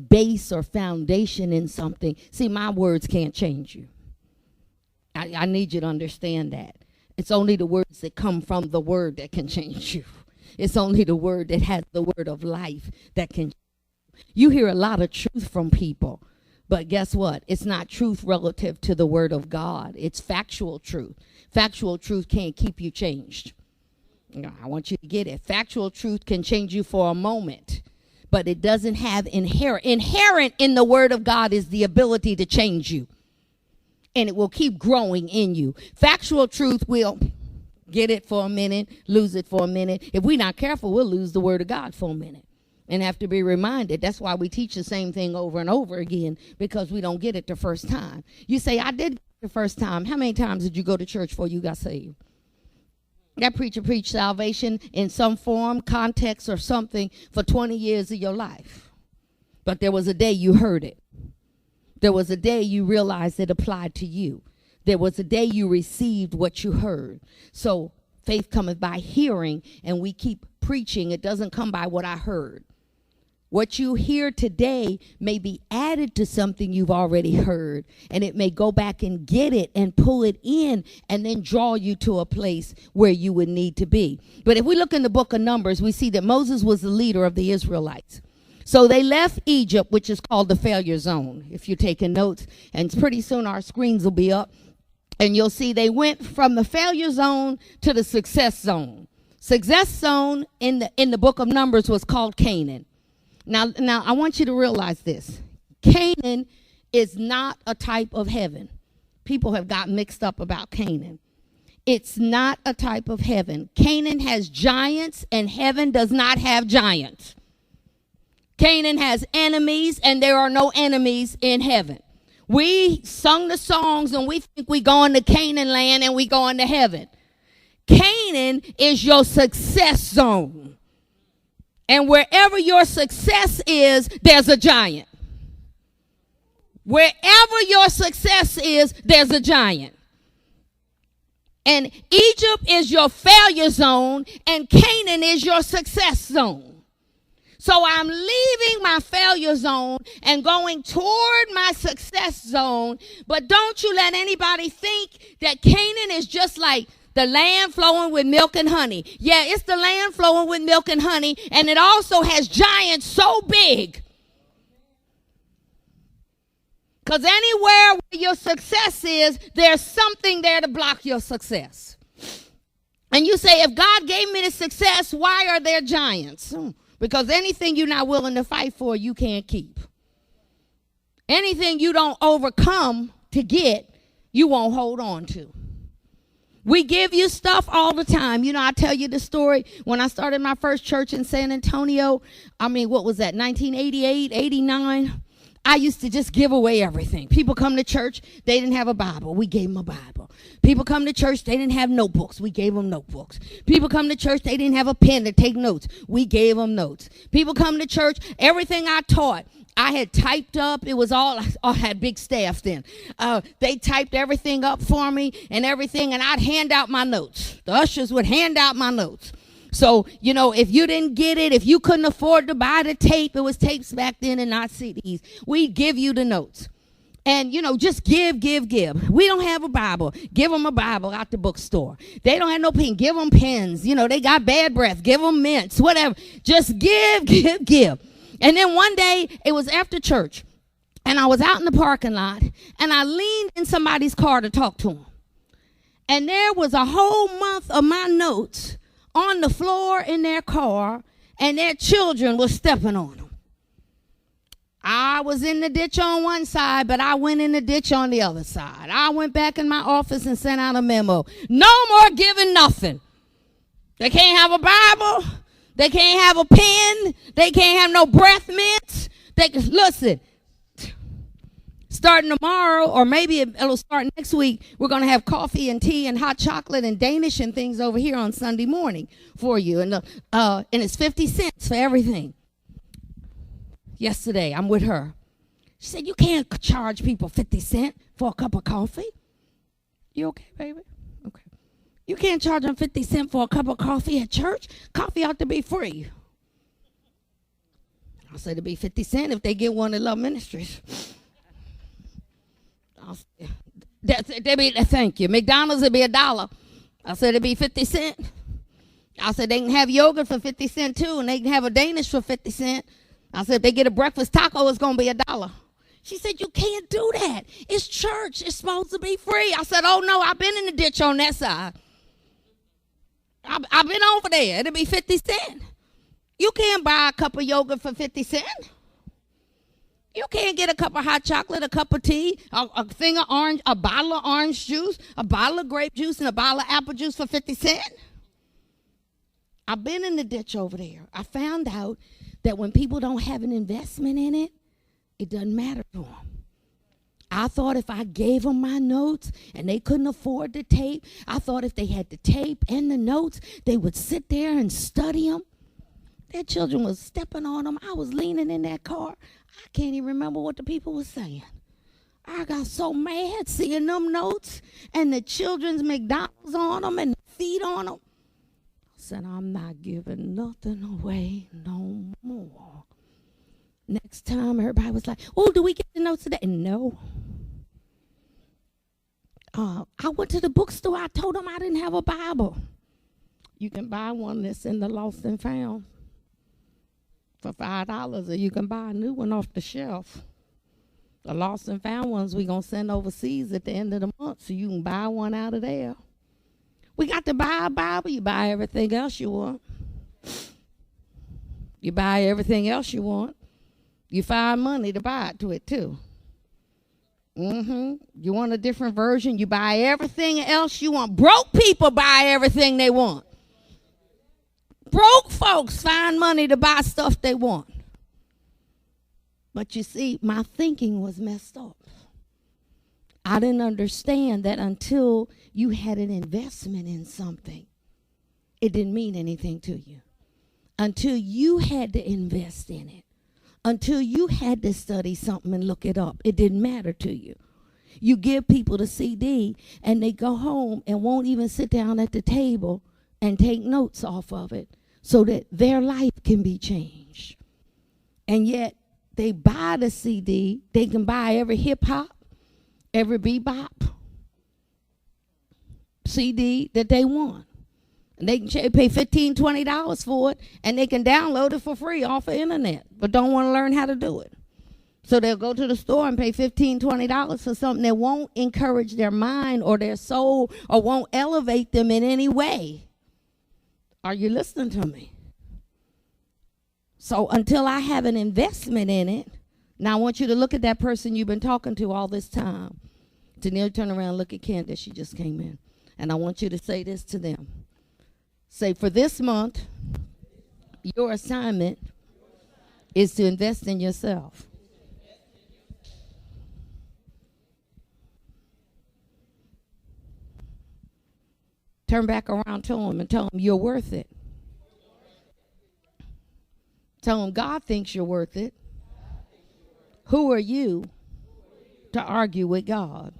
base or foundation in something, see, my words can't change you. I need you to understand that. It's only the words that come from the word that can change you. It's only the word that has the word of life that can. You hear a lot of truth from people, but guess what? It's not truth relative to the word of God. It's factual truth. Factual truth can't keep you changed. I want you to get it. Factual truth can change you for a moment, but it doesn't have inherent in the word of God is the ability to change you, and it will keep growing in you. Factual truth will get it for a minute, lose it for a minute. If we're not careful, we'll lose the word of God for a minute and have to be reminded. That's why we teach the same thing over and over again, because we don't get it the first time. You say, I did the first time. How many times did you go to church before you got saved? That preacher preached salvation in some form, context, or something for 20 years of your life. But there was a day you heard it. There was a day you realized it applied to you. There was a day you received what you heard. So faith cometh by hearing, and we keep preaching. It doesn't come by what I heard. What you hear today may be added to something you've already heard, and it may go back and get it and pull it in and then draw you to a place where you would need to be. But if we look in the book of Numbers, we see that Moses was the leader of the Israelites. So they left Egypt, which is called the failure zone, if you're taking notes, and pretty soon our screens will be up, and you'll see they went from the failure zone to the success zone. Success zone in the book of Numbers was called Canaan. Now, I want you to realize this. Canaan is not a type of heaven. People have got mixed up about Canaan. It's not a type of heaven. Canaan has giants, and heaven does not have giants. Canaan has enemies, and there are no enemies in heaven. We sung the songs, and we think we going to Canaan land and we going to heaven. Canaan is your success zone. And wherever your success is, there's a giant. Wherever your success is, there's a giant. And Egypt is your failure zone, and Canaan is your success zone. So I'm leaving my failure zone and going toward my success zone. But don't you let anybody think that Canaan is just like the land flowing with milk and honey. Yeah, it's the land flowing with milk and honey, and it also has giants so big. Because anywhere where your success is, there's something there to block your success. And you say, if God gave me the success, why are there giants? Because anything you're not willing to fight for, you can't keep. Anything you don't overcome to get, you won't hold on to. We give you stuff all the time. You know, I tell you the story. When I started my first church in San Antonio, what was that, 1988, 89? I used to just give away everything. People come to church, they didn't have a Bible. We gave them a Bible. People come to church, they didn't have notebooks. We gave them notebooks. People come to church, they didn't have a pen to take notes. We gave them notes. People come to church, everything I taught, I had typed up. It was all, I had big staff then. They typed everything up for me and everything, and I'd hand out my notes. The ushers would hand out my notes. So, you know, if you didn't get it, if you couldn't afford to buy the tape, it was tapes back then and not CDs, we'd give you the notes. And, you know, just give. We don't have a Bible. Give them a Bible out the bookstore. They don't have no pen. Give them pens. You know, they got bad breath. Give them mints, whatever. Just give. And then one day, it was after church, and I was out in the parking lot, and I leaned in somebody's car to talk to them. And there was a whole month of my notes on the floor in their car, and their children were stepping on them. I was in the ditch on one side, but I went in the ditch on the other side. I went back in my office and sent out a memo. No more giving nothing. They can't have a Bible. They can't have a pen. They can't have no breath mints. Listen, starting tomorrow, or maybe it'll start next week, we're going to have coffee and tea and hot chocolate and Danish and things over here on Sunday morning for you. And it's 50 cents for everything. Yesterday, I'm with her. She said, you can't charge people 50 cents for a cup of coffee. You okay, baby? Okay. You can't charge them 50 cents for a cup of coffee at church. Coffee ought to be free. I said it'd be 50 cents if they get one at Love Ministries. Thank you. McDonald's would be $1. I said it'd be 50 cents. I said they can have yogurt for 50 cents too, and they can have a Danish for 50 cents. I said if they get a breakfast taco, it's gonna be $1. She said, you can't do that. It's church. It's supposed to be free. I said, oh no, I've been in the ditch on that side. I've been over there. It'll be 50 cents. You can't buy a cup of yogurt for 50 cents. You can't get a cup of hot chocolate, a cup of tea, a thing of orange, a bottle of orange juice, a bottle of grape juice, and a bottle of apple juice for 50 cents. I've been in the ditch over there. I found out that when people don't have an investment in it, it doesn't matter to them. I thought if I gave them my notes and they couldn't afford the tape, I thought if they had the tape and the notes, they would sit there and study them. Their children was stepping on them. I was leaning in that car. I can't even remember what the people were saying. I got so mad seeing them notes and the children's McDonald's on them and the feet on them. I said, I'm not giving nothing away no more. Next time, everybody was like, oh, do we get the notes today? No. I went to the bookstore. I told them I didn't have a Bible. You can buy one that's in the Lost and Found for $5, or you can buy a new one off the shelf. The Lost and Found ones we're going to send overseas at the end of the month, so you can buy one out of there. We got to buy a Bible. You buy everything else you want. You buy everything else you want. You find money to buy it to it too. You want a different version? You buy everything else you want. Broke people buy everything they want. Broke folks find money to buy stuff they want. But you see, my thinking was messed up. I didn't understand that until you had an investment in something, it didn't mean anything to you. Until you had to invest in it. Until you had to study something and look it up, it didn't matter to you. You give people the CD and they go home and won't even sit down at the table and take notes off of it so that their life can be changed. And yet they buy the CD, they can buy every hip hop, every bebop CD that they want. And they can pay $15, $20 for it, and they can download it for free off the internet, but don't want to learn how to do it. So they'll go to the store and pay $15, $20 for something that won't encourage their mind or their soul or won't elevate them in any way. Are you listening to me? So until I have an investment in it, now I want you to look at that person you've been talking to all this time. Tennille, turn around, look at Candace. She just came in. And I want you to say this to them. Say, for this month, your assignment is to invest in yourself. Turn back around to them and tell them you're worth it. Tell them God thinks you're worth it. Who are you to argue with God?